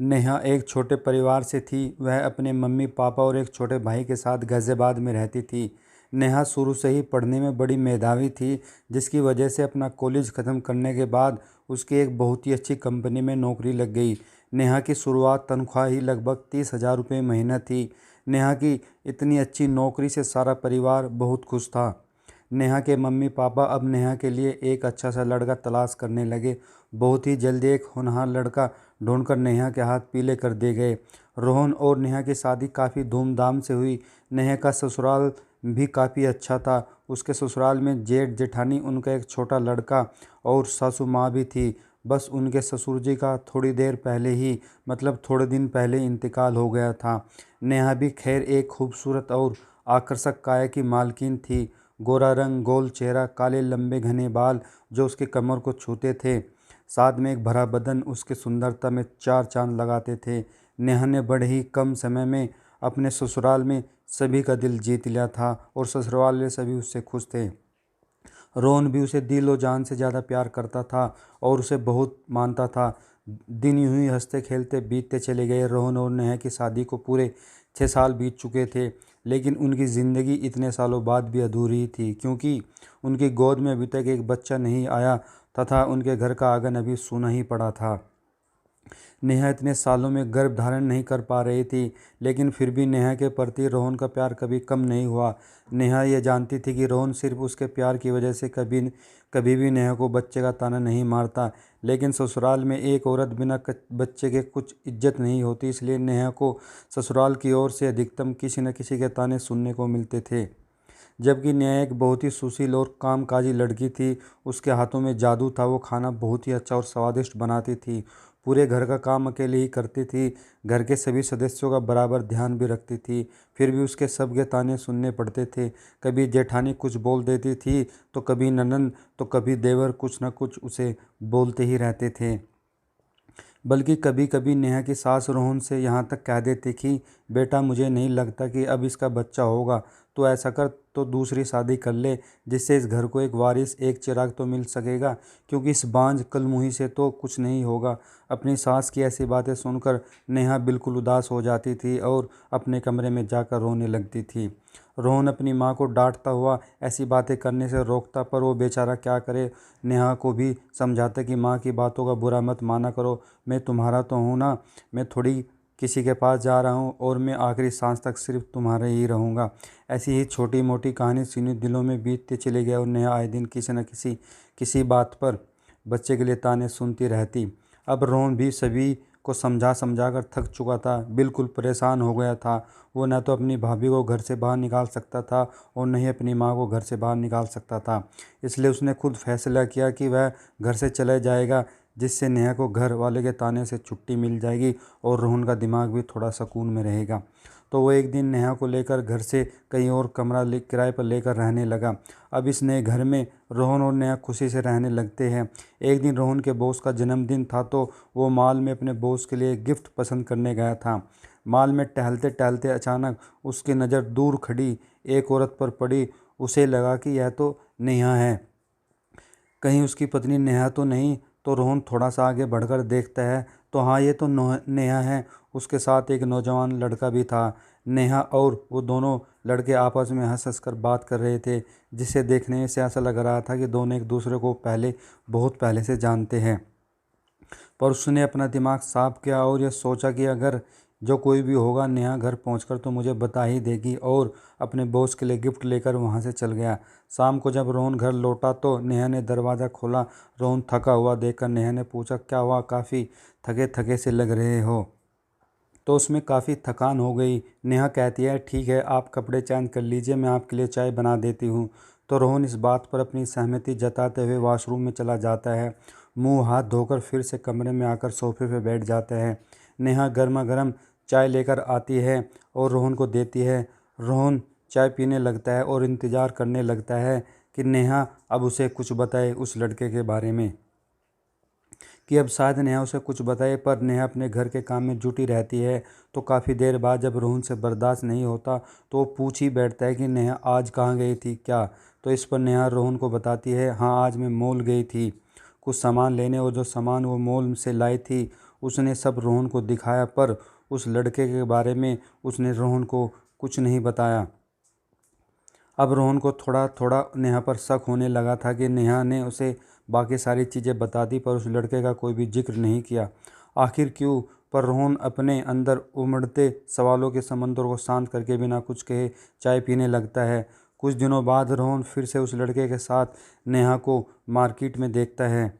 नेहा एक छोटे परिवार से थी। वह अपने मम्मी पापा और एक छोटे भाई के साथ गाज़ियाबाद में रहती थी। नेहा शुरू से ही पढ़ने में बड़ी मेधावी थी, जिसकी वजह से अपना कॉलेज ख़त्म करने के बाद उसकी एक बहुत ही अच्छी कंपनी में नौकरी लग गई। नेहा की शुरुआत तनख्वाह ही लगभग 30,000 रुपये महीना थी। नेहा की इतनी अच्छी नौकरी से सारा परिवार बहुत खुश था। नेहा के मम्मी पापा अब नेहा के लिए एक अच्छा सा लड़का तलाश करने लगे। बहुत ही जल्दी एक होनहार लड़का ढूंढकर नेहा के हाथ पीले कर दिए गए। रोहन और नेहा की शादी काफ़ी धूमधाम से हुई। नेहा का ससुराल भी काफ़ी अच्छा था। उसके ससुराल में जेठ जेठानी, उनका एक छोटा लड़का और सासू माँ भी थी। बस उनके ससुर जी का थोड़ी देर पहले ही, मतलब थोड़े दिन पहले इंतकाल हो गया था। नेहा भी खैर एक खूबसूरत और आकर्षक काया की मालकिन थी। गोरा रंग, गोल चेहरा, काले लंबे घने बाल जो उसकी कमर को छूते थे, साथ में एक भरा बदन उसकी सुंदरता में चार चांद लगाते थे। नेहा ने बड़े ही कम समय में अपने ससुराल में सभी का दिल जीत लिया था और ससुराल वाले सभी उससे खुश थे। रोहन भी उसे दिल और जान से ज़्यादा प्यार करता था और उसे बहुत मानता था। दिन यूं ही हंसते खेलते बीतते चले गए। रोहन और नेहा की शादी को पूरे 6 साल बीत चुके थे, लेकिन उनकी ज़िंदगी इतने सालों बाद भी अधूरी थी, क्योंकि उनकी गोद में अभी तक एक बच्चा नहीं आया तथा उनके घर का आंगन अभी सूना ही पड़ा था। नेहा इतने सालों में गर्भ धारण नहीं कर पा रही थी, लेकिन फिर भी नेहा के प्रति रोहन का प्यार कभी कम नहीं हुआ। नेहा ये जानती थी कि रोहन सिर्फ उसके प्यार की वजह से कभी कभी भी नेहा को बच्चे का ताना नहीं मारता, लेकिन ससुराल में एक औरत बिना बच्चे के कुछ इज्जत नहीं होती। इसलिए नेहा को ससुराल की ओर से अधिकतम किसी न किसी के ताने सुनने को मिलते थे। जबकि नेहा एक बहुत ही सुशील और कामकाजी लड़की थी। उसके हाथों में जादू था। वो खाना बहुत ही अच्छा और स्वादिष्ट बनाती थी। पूरे घर का काम अकेले ही करती थी। घर के सभी सदस्यों का बराबर ध्यान भी रखती थी। फिर भी उसके सबके ताने सुनने पड़ते थे। कभी जेठानी कुछ बोल देती थी, तो कभी ननंद, तो कभी देवर कुछ न कुछ उसे बोलते ही रहते थे। बल्कि कभी कभी नेहा की सास रोहन से यहाँ तक कह देती कि बेटा, मुझे नहीं लगता कि अब इसका बच्चा होगा, तो ऐसा कर, तो दूसरी शादी कर ले, जिससे इस घर को एक वारिस, एक चिराग तो मिल सकेगा, क्योंकि इस बांझ कलमुही से तो कुछ नहीं होगा। अपनी सास की ऐसी बातें सुनकर नेहा बिल्कुल उदास हो जाती थी और अपने कमरे में जाकर रोने लगती थी। रोहन अपनी माँ को डांटता हुआ ऐसी बातें करने से रोकता, पर वो बेचारा क्या करे। नेहा को भी समझाता कि माँ की बातों का बुरा मत माना करो, मैं तुम्हारा तो हूँ ना, मैं थोड़ी किसी के पास जा रहा हूँ और मैं आखिरी सांस तक सिर्फ तुम्हारे ही रहूँगा। ऐसी ही छोटी मोटी कहानी सीने दिलों में बीतते चले गए और नेहा आए दिन किसी न किसी बात पर बच्चे के लिए ताने सुनती रहती। अब रोहन भी सभी को समझा समझा कर थक चुका था, बिल्कुल परेशान हो गया था। वो न तो अपनी भाभी को घर से बाहर निकाल सकता था और न ही अपनी माँ को घर से बाहर निकाल सकता था। इसलिए उसने खुद फैसला किया कि वह घर से चले जाएगा, जिससे नेहा को घर वाले के ताने से छुट्टी मिल जाएगी और रोहन का दिमाग भी थोड़ा सुकून में रहेगा। तो वो एक दिन नेहा को लेकर घर से कहीं और कमरा किराए पर लेकर रहने लगा। अब इस नए घर में रोहन और नेहा खुशी से रहने लगते हैं। एक दिन रोहन के बॉस का जन्मदिन था, तो वो मॉल में अपने बॉस के लिए गिफ्ट पसंद करने गया था। मॉल में टहलते टहलते अचानक उसकी नज़र दूर खड़ी एक औरत पर पड़ी। उसे लगा कि यह तो नेहा है, कहीं उसकी पत्नी नेहा तो नहीं। तो रोहन थोड़ा सा आगे बढ़कर देखता है, तो हाँ, ये तो नेहा है। उसके साथ एक नौजवान लड़का भी था। नेहा और वो दोनों लड़के आपस में हंस हंस कर बात कर रहे थे, जिसे देखने से ऐसा लग रहा था कि दोनों एक दूसरे को बहुत पहले से जानते हैं। पर उसने अपना दिमाग साफ किया और यह सोचा कि अगर जो कोई भी होगा, नेहा घर पहुंचकर तो मुझे बता ही देगी, और अपने बॉस के लिए गिफ्ट लेकर वहां से चल गया। शाम को जब रोहन घर लौटा तो नेहा ने दरवाज़ा खोला। रोहन थका हुआ देखकर नेहा ने पूछा, क्या हुआ, काफ़ी थके थके से लग रहे हो। तो उसमें काफ़ी थकान हो गई। नेहा कहती है, ठीक है, आप कपड़े चेंज कर लीजिए, मैं आपके लिए चाय बना देती हूँ। तो रोहन इस बात पर अपनी सहमति जताते हुए वॉशरूम में चला जाता है। मुंह हाथ धोकर फिर से कमरे में आकर सोफे पर बैठ जाता है। नेहा गर्मा गर्म चाय लेकर आती है और रोहन को देती है। रोहन चाय पीने लगता है और इंतज़ार करने लगता है कि नेहा अब उसे कुछ बताए उस लड़के के बारे में, कि अब शायद नेहा उसे कुछ बताए। पर नेहा अपने घर के काम में जुटी रहती है। तो काफ़ी देर बाद जब रोहन से बर्दाश्त नहीं होता, तो वो पूछ ही बैठता है कि नेहा आज कहाँ गई थी क्या। तो इस पर नेहा रोहन को बताती है, हाँ, आज मैं मॉल गई थी कुछ सामान लेने, और जो सामान वो मॉल से लाई थी उसने सब रोहन को दिखाया, पर उस लड़के के बारे में उसने रोहन को कुछ नहीं बताया। अब रोहन को थोड़ा थोड़ा नेहा पर शक होने लगा था कि नेहा ने उसे बाकी सारी चीज़ें बता दी, पर उस लड़के का कोई भी जिक्र नहीं किया। आखिर क्यों? पर रोहन अपने अंदर उमड़ते सवालों के समंदर को शांत करके बिना कुछ कहे चाय पीने लगता है। कुछ दिनों बाद रोहन फिर से उस लड़के के साथ नेहा को मार्केट में देखता है।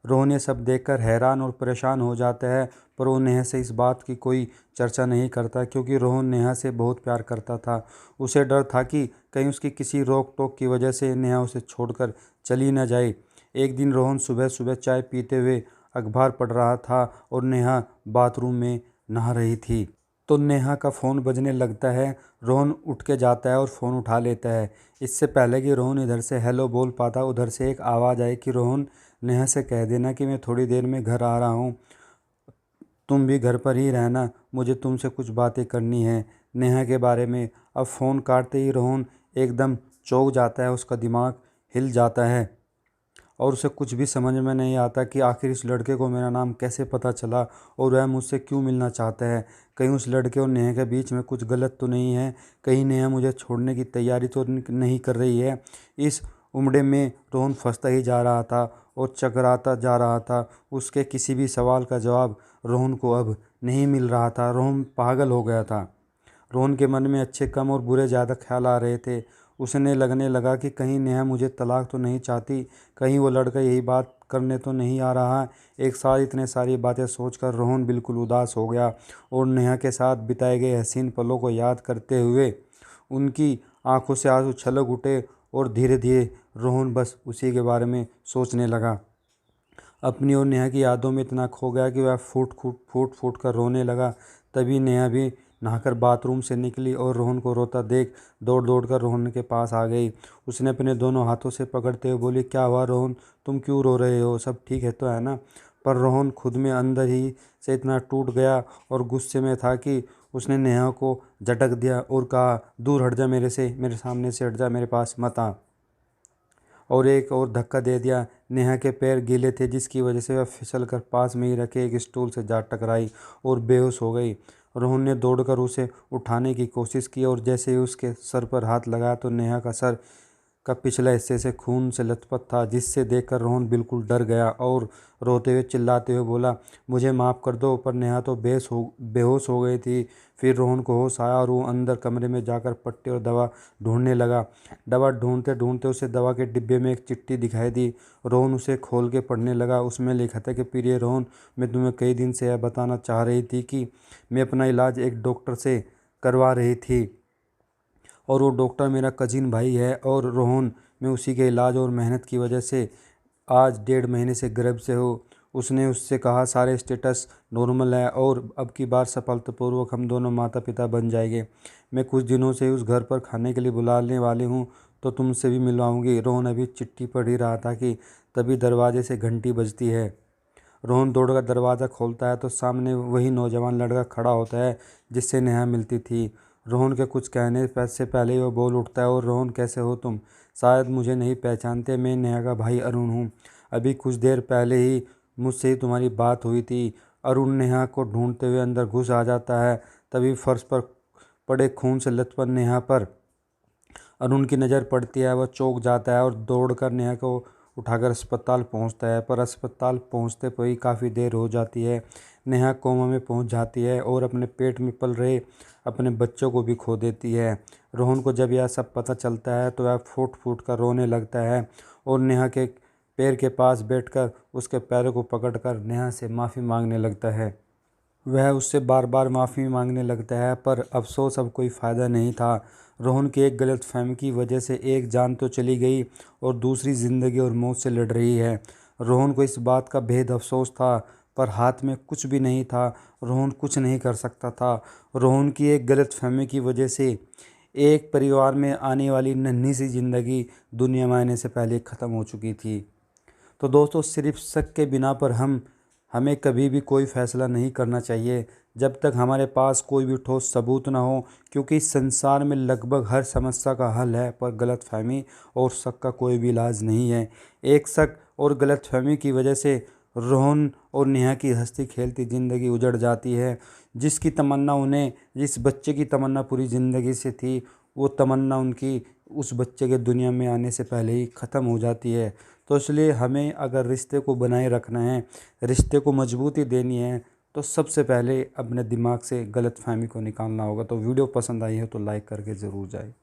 रोहन ये सब देखकर हैरान और परेशान हो जाता है, पर वो नेहा से इस बात की कोई चर्चा नहीं करता, क्योंकि रोहन नेहा से बहुत प्यार करता था। उसे डर था कि कहीं उसकी किसी रोक टोक की वजह से नेहा उसे छोड़कर चली न जाए। एक दिन रोहन सुबह सुबह चाय पीते हुए अखबार पढ़ रहा था और नेहा बाथरूम में नहा रही थी। तो नेहा का फ़ोन बजने लगता है। रोहन उठ के जाता है और फ़ोन उठा लेता है। इससे पहले कि रोहन इधर से हेलो बोल पाता, उधर से एक आवाज़ आई कि रोहन, नेहा से कह देना कि मैं थोड़ी देर में घर आ रहा हूँ, तुम भी घर पर ही रहना, मुझे तुमसे कुछ बातें करनी है नेहा के बारे में। अब फ़ोन काटते ही रोहन एकदम चौंक जाता है, उसका दिमाग हिल जाता है और उसे कुछ भी समझ में नहीं आता कि आखिर इस लड़के को मेरा नाम कैसे पता चला और वह मुझसे क्यों मिलना चाहता है। कहीं उस लड़के और नेहा के बीच में कुछ गलत तो नहीं है? कहीं नेहा मुझे छोड़ने की तैयारी तो नहीं कर रही है? इस उमड़े में रोहन फंसता ही जा रहा था और चकराता जा रहा था। उसके किसी भी सवाल का जवाब रोहन को अब नहीं मिल रहा था। रोहन पागल हो गया था। रोहन के मन में अच्छे कम और बुरे ज़्यादा ख्याल आ रहे थे। उसने लगने लगा कि कहीं नेहा मुझे तलाक तो नहीं चाहती, कहीं वो लड़का यही बात करने तो नहीं आ रहा। एक साथ इतने सारी बातें सोचकर रोहन बिल्कुल उदास हो गया और नेहा के साथ बिताए गए हसीन पलों को याद करते हुए उनकी आंखों से आंसू छलक उठे और धीरे धीरे रोहन बस उसी के बारे में सोचने लगा। अपनी और नेहा की यादों में इतना खो गया कि वह फूट फूट कर रोने लगा। तभी नेहा भी नहाकर बाथरूम से निकली और रोहन को रोता देख दौड़ दौड़ कर रोहन के पास आ गई। उसने अपने दोनों हाथों से पकड़ते हुए बोली, क्या हुआ रोहन, तुम क्यों रो रहे हो, सब ठीक है तो है ना? पर रोहन खुद में अंदर ही से इतना टूट गया और गुस्से में था कि उसने नेहा को झटक दिया और कहा, दूर हट जा मेरे से, मेरे सामने से हट जा, मेरे पास मत आ। और एक और धक्का दे दिया। नेहा के पैर गीले थे, जिसकी वजह से वह फिसल कर पास में ही रखे एक स्टूल से जा टकराई और बेहोश हो गई। रोहन ने दौड़कर उसे उठाने की कोशिश की और जैसे ही उसके सर पर हाथ लगाया तो नेहा का सर का पिछला हिस्से से खून से लथपथ था, जिससे देखकर रोहन बिल्कुल डर गया और रोते हुए चिल्लाते हुए बोला, मुझे माफ़ कर दो। पर नेहा तो बेहोश हो गई थी। फिर रोहन को होश आया और वो अंदर कमरे में जाकर पट्टी और दवा ढूंढने लगा। दवा ढूंढते ढूंढते उसे दवा के डिब्बे में एक चिट्ठी दिखाई दी। रोहन उसे खोल के पढ़ने लगा। उसमें लिखा था कि प्रिय रोहन, मैं तुम्हें कई दिन से यह बताना चाह रही थी कि मैं अपना इलाज एक डॉक्टर से करवा रही थी और वो डॉक्टर मेरा कजिन भाई है। और रोहन, मैं उसी के इलाज और मेहनत की वजह से आज 1.5 महीने से गर्भ से हो। उसने उससे कहा सारे स्टेटस नॉर्मल है और अब की बार सफलतापूर्वक हम दोनों माता पिता बन जाएंगे। मैं कुछ दिनों से उस घर पर खाने के लिए बुलाने वाली हूँ, तो तुमसे भी मिलवाऊंगी। रोहन अभी चिट्ठी पढ़ ही रहा था कि तभी दरवाजे से घंटी बजती है। रोहन दौड़कर दरवाज़ा खोलता है तो सामने वही नौजवान लड़का खड़ा होता है जिससे नेहा मिलती थी। रोहन के कुछ कहने से पहले ही वो बोल उठता है, और रोहन, कैसे हो तुम? शायद मुझे नहीं पहचानते, मैं नेहा का भाई अरुण हूँ। अभी कुछ देर पहले ही मुझसे ही तुम्हारी बात हुई थी। अरुण नेहा को ढूंढते हुए अंदर घुस आ जाता है। तभी फर्श पर पड़े खून से लथपथ नेहा पर अरुण की नज़र पड़ती है। वह चौंक जाता है और दौड़कर नेहा को उठाकर अस्पताल पहुंचता है, पर अस्पताल पहुंचते पर ही काफ़ी देर हो जाती है। नेहा कोमा में पहुंच जाती है और अपने पेट में पल रहे अपने बच्चों को भी खो देती है। रोहन को जब यह सब पता चलता है तो वह फूट फूट कर रोने लगता है और नेहा के पैर के पास बैठकर उसके पैरों को पकड़कर नेहा से माफ़ी मांगने लगता है। वह उससे बार बार माफ़ी मांगने लगता है, पर अफसोस अब कोई फ़ायदा नहीं था। रोहन की एक गलतफहमी की वजह से एक जान तो चली गई और दूसरी ज़िंदगी और मौत से लड़ रही है। रोहन को इस बात का बेहद अफसोस था, पर हाथ में कुछ भी नहीं था। रोहन कुछ नहीं कर सकता था। रोहन की एक गलतफहमी की वजह से एक परिवार में आने वाली नन्ही सी ज़िंदगी दुनिया में आने से पहले ख़त्म हो चुकी थी। तो दोस्तों, सिर्फ शक के बिना पर हमें कभी भी कोई फ़ैसला नहीं करना चाहिए जब तक हमारे पास कोई भी ठोस सबूत ना हो, क्योंकि इस संसार में लगभग हर समस्या का हल है, पर गलतफहमी और शक का कोई भी इलाज नहीं है। एक शक और गलतफहमी की वजह से रोहन और नेहा की हंसती खेलती ज़िंदगी उजड़ जाती है। जिसकी तमन्ना उन्हें, जिस बच्चे की तमन्ना पूरी ज़िंदगी से थी, वो तमन्ना उनकी उस बच्चे के दुनिया में आने से पहले ही ख़त्म हो जाती है। तो इसलिए हमें अगर रिश्ते को बनाए रखना है, रिश्ते को मजबूती देनी है, तो सबसे पहले अपने दिमाग से गलतफ़हमी को निकालना होगा। तो वीडियो पसंद आई हो तो लाइक करके ज़रूर जाए।